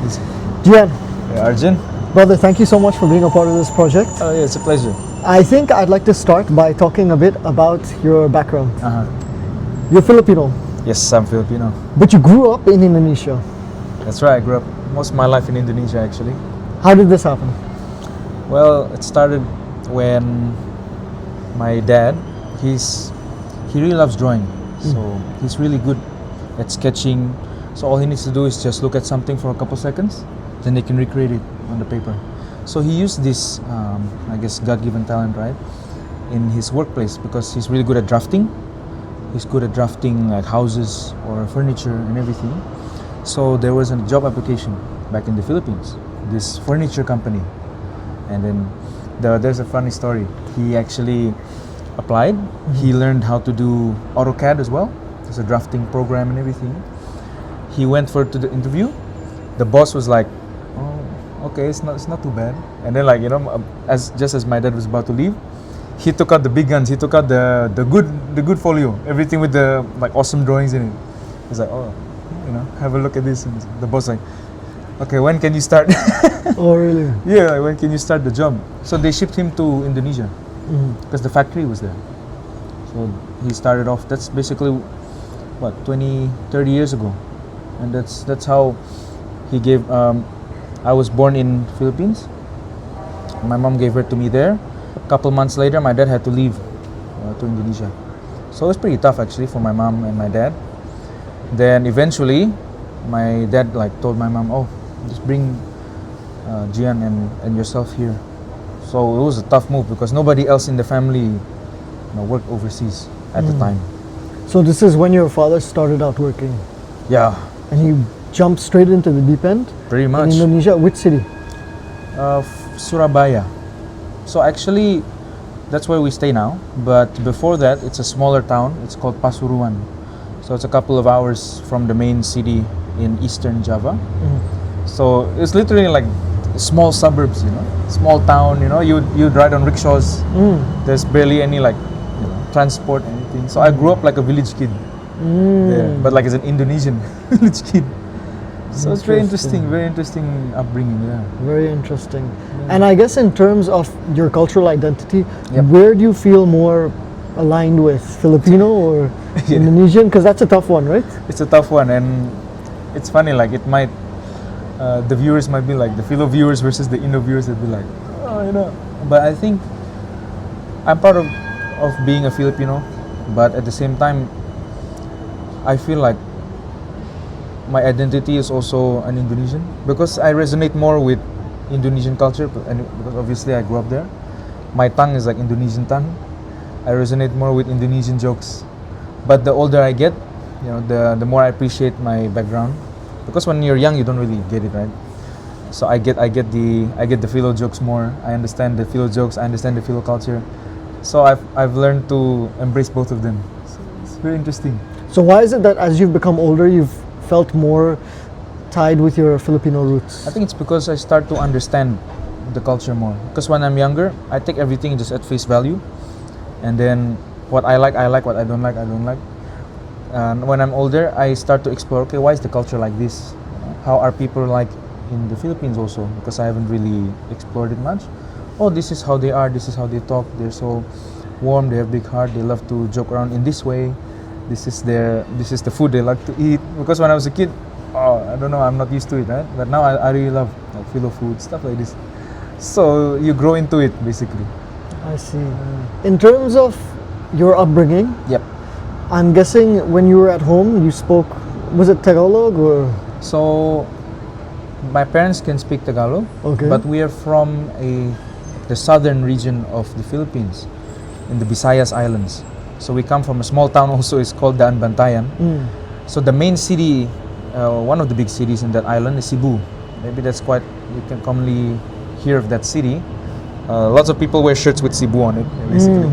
Easy. Gian, Yeah, Arjun? brother, thank you so much for being a part of this project. Oh, yeah, it's a pleasure. I think I'd like to start by talking a bit about your background. Uh-huh. You're Filipino, Yes, I'm Filipino. but you grew up in Indonesia. That's right, I grew up most of my life in Indonesia, actually. How did this happen? Well, it started when my dad, he really loves drawing. So he's really good at sketching. So all he needs to do is just look at something for a couple seconds, then they can recreate it on the paper. So he used this, I guess, God-given talent, right, in his workplace because he's really good at drafting. He's good at drafting like houses or furniture and everything. So there was a job application back in the Philippines, this furniture company, and then there's a funny story. He actually applied. He learned how to do AutoCAD as well. There's a drafting program and everything. He went to the interview. The boss was like, "Oh, okay, it's not too bad." And then just as my dad was about to leave, he took out the big guns. He took out the good folio, everything with the awesome drawings in it. He's like, "Oh, have a look at this." And the boss like, "Okay, when can you start?" Oh, really? Yeah, when can you start the job? So they shipped him to Indonesia because the factory was there. So he started off. That's basically what 20, 30 years ago, and that's how he gave. I was born in Philippines. My mom gave her to me there. A couple months later, my dad had to leave to Indonesia. So it was pretty tough actually for my mom and my dad. Then eventually, my dad told my mom, "Oh, just bring Gian and yourself here." So it was a tough move because nobody else in the family worked overseas at the time. So this is when your father started out working, Yeah, and he jumped straight into the deep end pretty in much. Indonesia. Which city? Surabaya. So actually, that's where we stay now. But before that, it's a smaller town. It's called Pasuruan. So it's a couple of hours from the main city in eastern Java. So it's literally like small suburbs, small town. You ride on rickshaws. There's barely any transport, anything. So I grew up like a village kid there, but as an Indonesian village kid. So it's very interesting upbringing. Yeah. Very interesting. And I guess in terms of your cultural identity, Yep. where do you feel more aligned with, Filipino or Yeah. Indonesian? Because that's a tough one, right? It's a tough one, and it's funny. It might the viewers might be like the Philo viewers versus the Indo viewers. They'd be like, oh. But I think I'm proud of being a Filipino, but at the same time, I feel like my identity is also an Indonesian because I resonate more with Indonesian culture, and because obviously I grew up there. My tongue is like Indonesian tongue. I resonate more with Indonesian jokes. But the older I get, the more I appreciate my background. Because when you're young, you don't really get it, right? So I get the Philo jokes more. I understand the Philo jokes. I understand the Philo culture. So I've learned to embrace both of them. So it's very interesting. So why is it that as you've become older, you've felt more tied with your Filipino roots? I think it's because I start to understand the culture more. Because when I'm younger, I take everything just at face value, and then what I like, what I don't like, I don't like. And when I'm older, I start to explore. Okay, why is the culture like this? How are people like in the Philippines also? Because I haven't really explored it much. Oh, this is how they are. This is how they talk. They're so warm. They have big heart. They love to joke around in this way. This is the food they like to eat. Because when I was a kid, I don't know, I'm not used to it, right? But now I really love Philo food, stuff like this. So you grow into it, basically. I see. In terms of your upbringing, Yep. I'm guessing when you were at home, you spoke, was it Tagalog or? So my parents can speak Tagalog, Okay. but we are from the southern region of the Philippines, in the Visayas Islands. So we come from a small town also, it's called Daan Bantayan. So the main city, one of the big cities in that island is Cebu. Maybe you can commonly hear of that city. Lots of people wear shirts with Cebu on it, basically.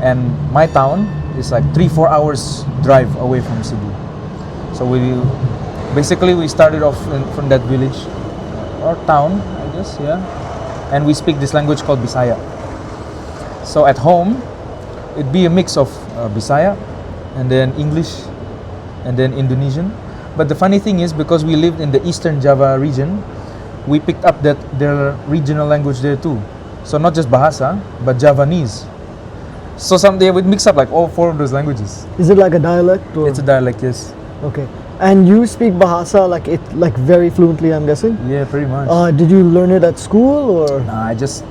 And my town is 3-4 hours drive away from Cebu. So we started off from that village, or town, I guess, yeah. And we speak this language called Bisaya. So at home, it'd be a mix of Bisaya, and then English, and then Indonesian. But the funny thing is, because we lived in the Eastern Java region, we picked up that their regional language there too. So not just Bahasa, but Javanese. So someday we'd mix up like all four of those languages. Is it like a dialect? Or? It's a dialect, yes. Okay. And you speak Bahasa like very fluently, I'm guessing? Yeah, pretty much. Did you learn it at school or? Nah, I just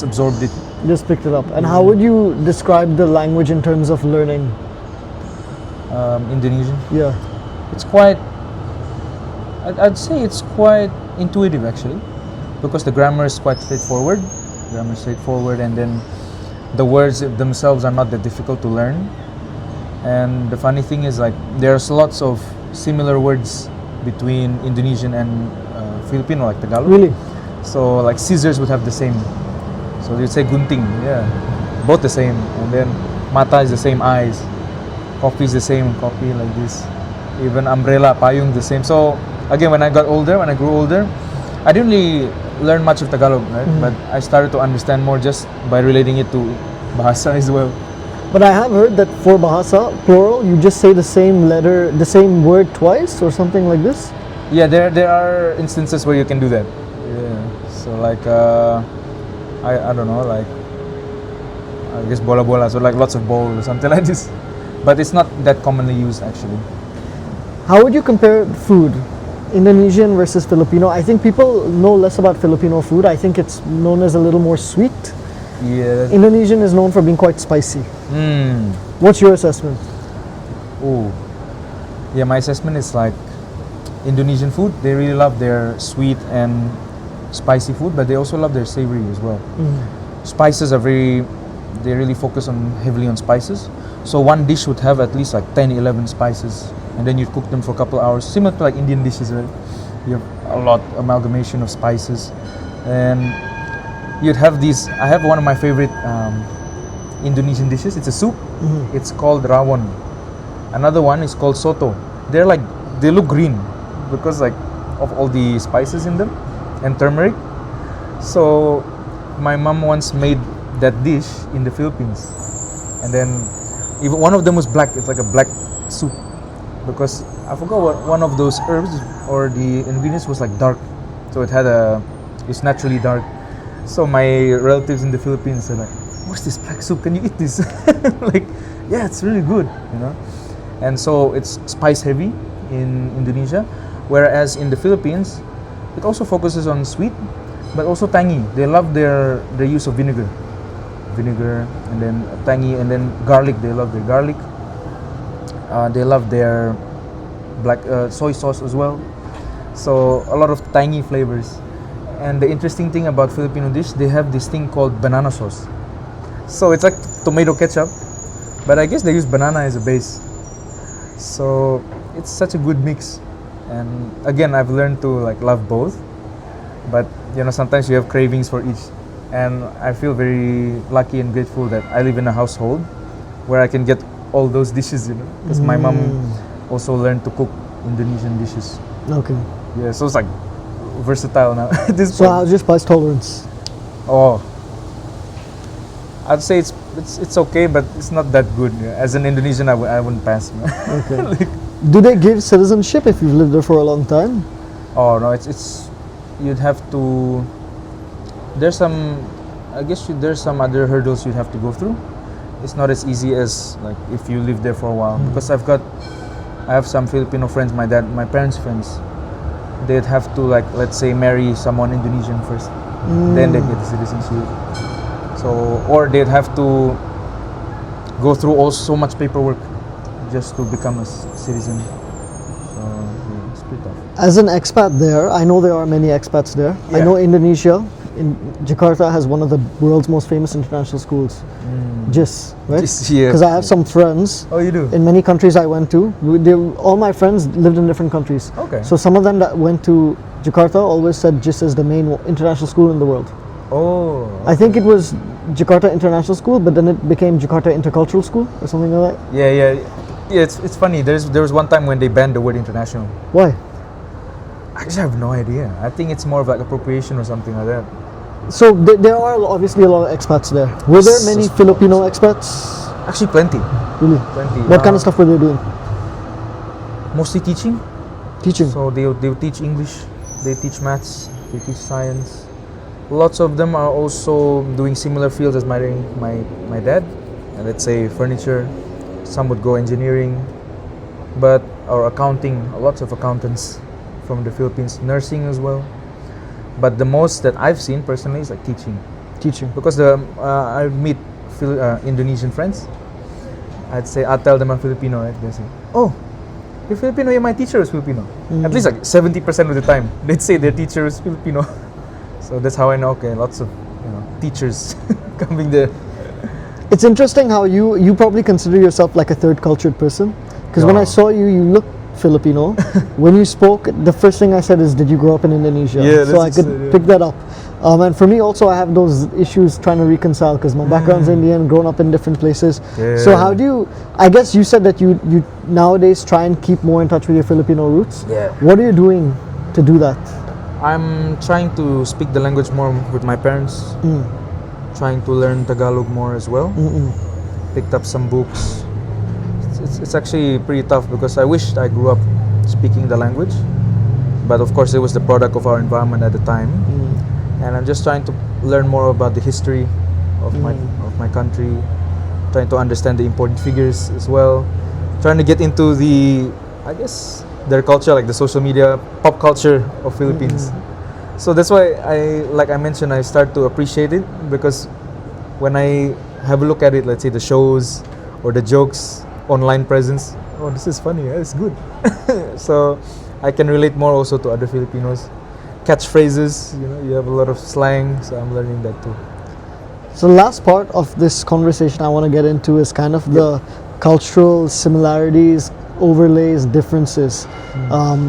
absorbed it. Just picked it up. And how would you describe the language in terms of learning? Indonesian. Yeah. It's quite. I'd say it's quite intuitive actually, because the grammar is quite straightforward. And then the words themselves are not that difficult to learn. And the funny thing is, like, there's lots of similar words between Indonesian and Filipino, like Tagalog. Really? So like scissors would have the same. So you'd say gunting, yeah, both the same. And then mata is the same, eyes. Coffee is the same, coffee like this. Even umbrella, payung, the same. So again, when I grew older, I didn't really learn much of Tagalog, right? But I started to understand more just by relating it to Bahasa as well. But I have heard that for Bahasa, plural, you just say the same letter, the same word twice or something like this? Yeah, there are instances where you can do that. Yeah. So like I don't know, like I guess bola bola, so like lots of balls or something like this. But it's not that commonly used actually. How would you compare food? Indonesian versus Filipino? I think people know less about Filipino food. I think it's known as a little more sweet. Yeah. Indonesian is known for being quite spicy. What's your assessment? Oh. Yeah, my assessment is like Indonesian food, they really love their sweet and spicy food, but they also love their savory as well. Spices are they really focus heavily on spices. So one dish would have at least like 10, 11 spices, and then you cook them for a couple of hours, similar to like Indian dishes, right? You have a lot amalgamation of spices, and you'd have these. I have one of my favorite Indonesian dishes. It's a soup. It's called rawon. Another one is called soto. They look green because like of all the spices in them and turmeric. So my mom once made that dish in the Philippines, and then even one of them was black. It's like a black soup because I forgot what one of those herbs or the ingredients was like dark, so it's naturally dark. So my relatives in the Philippines said like, "What's this black soup? Can you eat this?" Like, yeah, it's really good, you know. And so it's spice heavy in Indonesia, whereas in the Philippines, it also focuses on sweet, but also tangy. They love their use of vinegar, and then tangy, and then garlic. They love their garlic. They love their black soy sauce as well. So a lot of tangy flavors. And the interesting thing about Filipino dish, they have this thing called banana sauce. So it's like tomato ketchup, but I guess they use banana as a base. So it's such a good mix. And again, I've learned to like love both, but you know, sometimes you have cravings for each. And I feel very lucky and grateful that I live in a household where I can get all those dishes, you know, because my mom also learned to cook Indonesian dishes. Okay. Yeah, so it's like versatile now. At this So point. how's your spice tolerance? Oh, I'd say it's okay, but it's not that good. As an Indonesian, I wouldn't pass. Okay. Like, Do they give citizenship if you've lived there for a long time? oh no, it's you'd have to. There's some, there's some other hurdles you'd have to go through. It's not as easy as like if you live there for a while. Because I have some Filipino friends, my parents' friends. They'd have to like, let's say, marry someone Indonesian first, then they get the citizenship. So, or they'd have to go through so much paperwork just to become a citizen. So yeah, it's pretty tough. As an expat there, I know there are many expats there. I Yeah. know Indonesia, in Jakarta, has one of the world's most famous international schools. JIS, right? JIS, yeah. Because I have some friends Oh, you do? in many countries I went to. All my friends lived in different countries. Okay. So some of them that went to Jakarta always said JIS is the main international school in the world. Oh. I think it was Jakarta International School, but then it became Jakarta Intercultural School or something like that. Yeah. It's funny. There was one time when they banned the word international. Why? Actually, I have no idea. I think it's more of like appropriation or something like that. So there are obviously a lot of expats there. Were there many Filipino expats? Actually, plenty. Really? Plenty. What kind of stuff were they doing? Mostly teaching. Teaching. So they will teach English, they teach maths, they teach science. Lots of them are also doing similar fields as my dad. Let's say furniture. Some would go engineering, but or accounting. Lots of accountants from the Philippines, nursing as well. But the most that I've seen personally is like teaching. Teaching. Because I meet Indonesian friends. I'd tell them I'm Filipino, right? They say, "Oh, you're Filipino. Yeah, my teacher is Filipino." At least like 70% of the time, they'd say their teacher is Filipino. So that's how I know. Okay, lots of teachers coming there. It's interesting how you probably consider yourself like a third cultured person. Because when I Yeah. saw you, you look Filipino. When you spoke, the first thing I said is, "Did you grow up in Indonesia?" Yeah, so I that's could it, yeah. pick that up. And for me also, I have those issues trying to reconcile because my background's Indian, grown up in different places. Yeah. So how do you? I guess you said that you nowadays try and keep more in touch with your Filipino roots. Yeah. What are you doing to do that? I'm trying to speak the language more with my parents. Trying to learn Tagalog more as well. Picked up some books. It's actually pretty tough because I wished I grew up speaking the language, but of course it was the product of our environment at the time. And I'm just trying to learn more about the history of my country, trying to understand the important figures as well, trying to get into their culture, like the social media, pop culture of Philippines. So that's why like I mentioned, I start to appreciate it because when I have a look at it, let's say the shows or the jokes, online presence, oh, this is funny, it's good. So I can relate more also to other Filipinos. Catchphrases, you have a lot of slang, so I'm learning that too. So the last part of this conversation I want to get into is kind of the cultural similarities, overlays, differences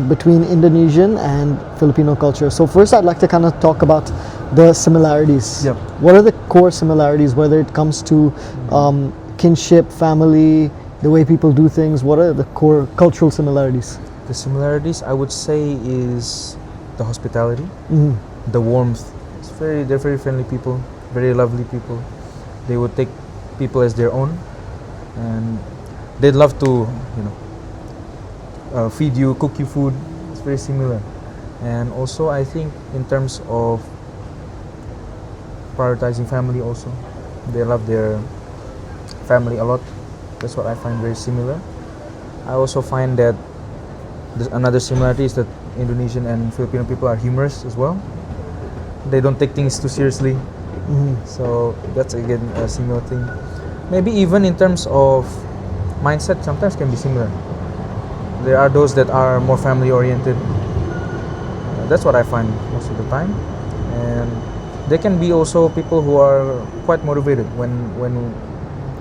between Indonesian and Filipino culture. So first I'd like to kind of talk about the similarities. Yep. What are the core similarities, whether it comes to kinship, family, the way people do things? What are the core cultural similarities? The similarities I would say is the hospitality, the warmth. They're very friendly people, very lovely people. They would take people as their own, and they'd love to, feed you, cook you food. It's very similar. And also, I think in terms of prioritizing family, also, they love their family a lot. That's what I find very similar. I also find that another similarity is that Indonesian and Filipino people are humorous as well. They don't take things too seriously. So that's again a similar thing. Maybe even in terms of mindset, sometimes can be similar. There are those that are more family oriented. That's what I find most of the time. And they can be also people who are quite motivated when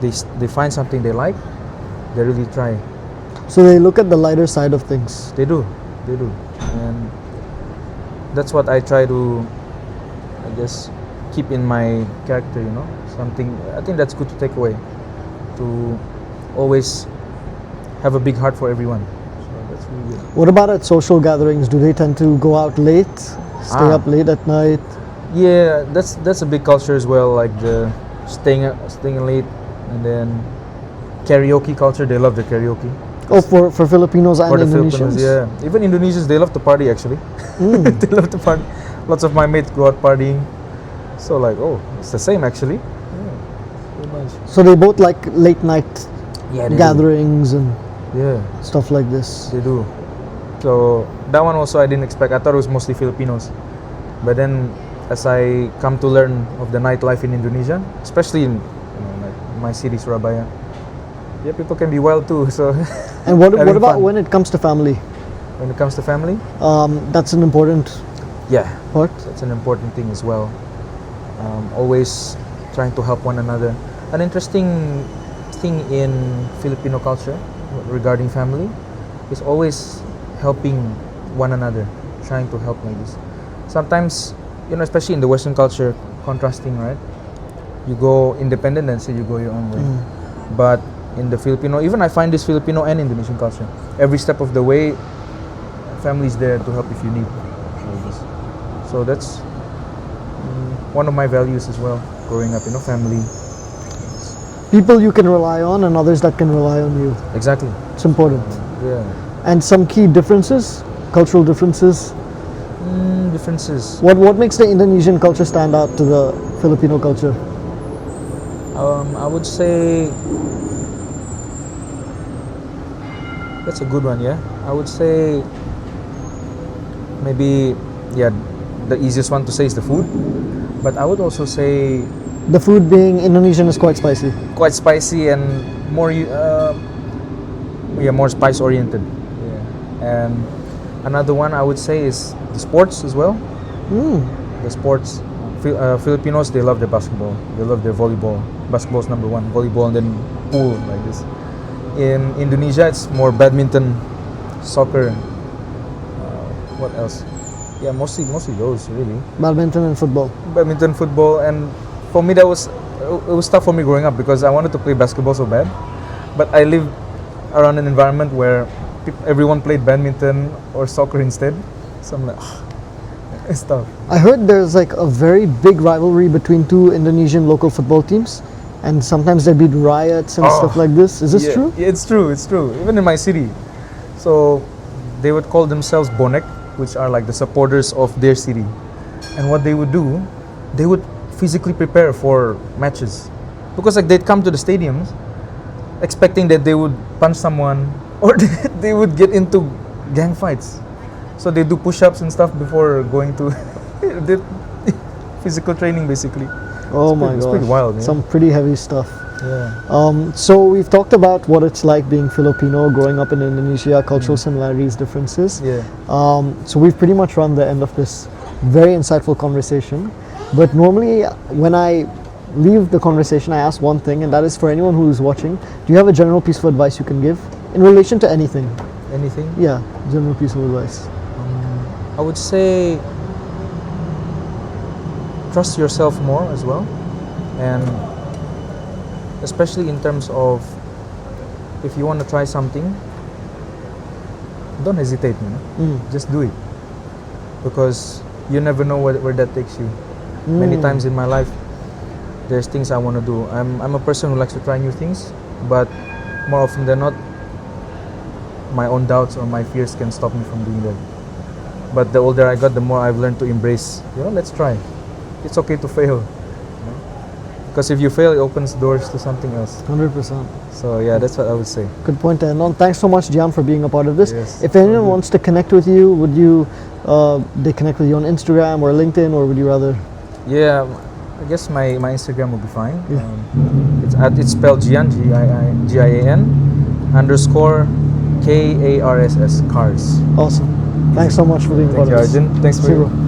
they find something they like, they really try. So they look at the lighter side of things. They do, and that's what I try to, I guess, keep in my character. Something I think that's good to take away, to always have a big heart for everyone. So that's really good. What about at social gatherings? Do they tend to go out late, stay up late at night? Yeah, that's a big culture as well. Like the staying late, and then karaoke culture. They love the karaoke. Oh, for Filipinos and For the Indonesians? Filipinos, yeah. Even Indonesians, they love to party actually. They love to party. Lots of my mates go out partying. So like, oh, it's the same actually. Yeah, pretty much. So they both like late night Yeah, they gatherings and Yeah, stuff like this. they do. So that one also I didn't expect. I thought it was mostly Filipinos. But then as I come to learn of the nightlife in Indonesia, especially in like my city, Surabaya, yeah, people can be wild too. So And what having about fun. when it comes to family? When it comes to family, That's an important yeah, part. that's an important thing as well. Always trying to help one another. An interesting thing in Filipino culture regarding family is always helping one another, trying to help like this. Sometimes, especially in the Western culture, contrasting, right? You go independent and say you go your own way. But in the Filipino, even I find this Filipino and Indonesian culture, every step of the way, family is there to help if you need. So that's one of my values as well, growing up, family. People you can rely on and others that can rely on you. Exactly. It's important. Yeah. And some key differences, cultural differences. Differences. What makes the Indonesian culture stand out to the Filipino culture? I would say that's a good one. Yeah, I would say maybe the easiest one to say is the food, but I would also say The food being Indonesian is quite spicy. quite spicy and more more spice oriented. Yeah, and another one I would say is the sports as well. The sports. Filipinos, they love their basketball. They love their volleyball. Basketball's number one. Volleyball and then pool like this. In Indonesia, it's more badminton, soccer. What else? Yeah, mostly those really. Badminton and football. Badminton, football, and for me it was tough for me growing up because I wanted to play basketball so bad, but I lived around an environment where everyone played badminton or soccer instead. So I'm like, it's tough. I heard there's like a very big rivalry between two Indonesian local football teams, and sometimes there'd be riots and stuff like this. Is this true? Yeah, it's true. It's true. Even in my city, so they would call themselves bonek, which are like the supporters of their city. And what they would do, they would physically prepare for matches, because like they'd come to the stadiums expecting that they would punch someone or they would get into gang fights. So they do push-ups and stuff before going to the physical training basically. Oh It's my pretty- god. it's pretty wild, yeah. Some pretty heavy stuff. Yeah. So we've talked about what it's like being Filipino, growing up in Indonesia, cultural similarities, differences. Yeah. So we've pretty much run the end of this very insightful conversation. But normally when I leave the conversation, I ask one thing, and that is for anyone who's watching, do you have a general piece of advice you can give in relation to anything? Anything? Yeah, general piece of advice. I would say trust yourself more as well, and especially in terms of if you want to try something, don't hesitate, man. Just do it, because you never know where that takes you. Many times in my life, there's things I want to do. I'm a person who likes to try new things, but more often than not, my own doubts or my fears can stop me from doing that. But the older I got, the more I've learned to embrace, let's try. It's okay to fail. Because if you fail, it opens doors to something else. 100%. So yeah, that's what I would say. Good point to end on. Thanks so much, Gian, for being a part of this. Yes, If anyone good. wants to connect with you, would you they connect with you on Instagram or LinkedIn, or would you rather? Yeah, I guess my Instagram will be fine. Yeah. It's spelled Gian, Gian _ KARSS, cars. Awesome. Thanks so much for being a Thank part you, of this. Arjun. Thanks for See you, bro.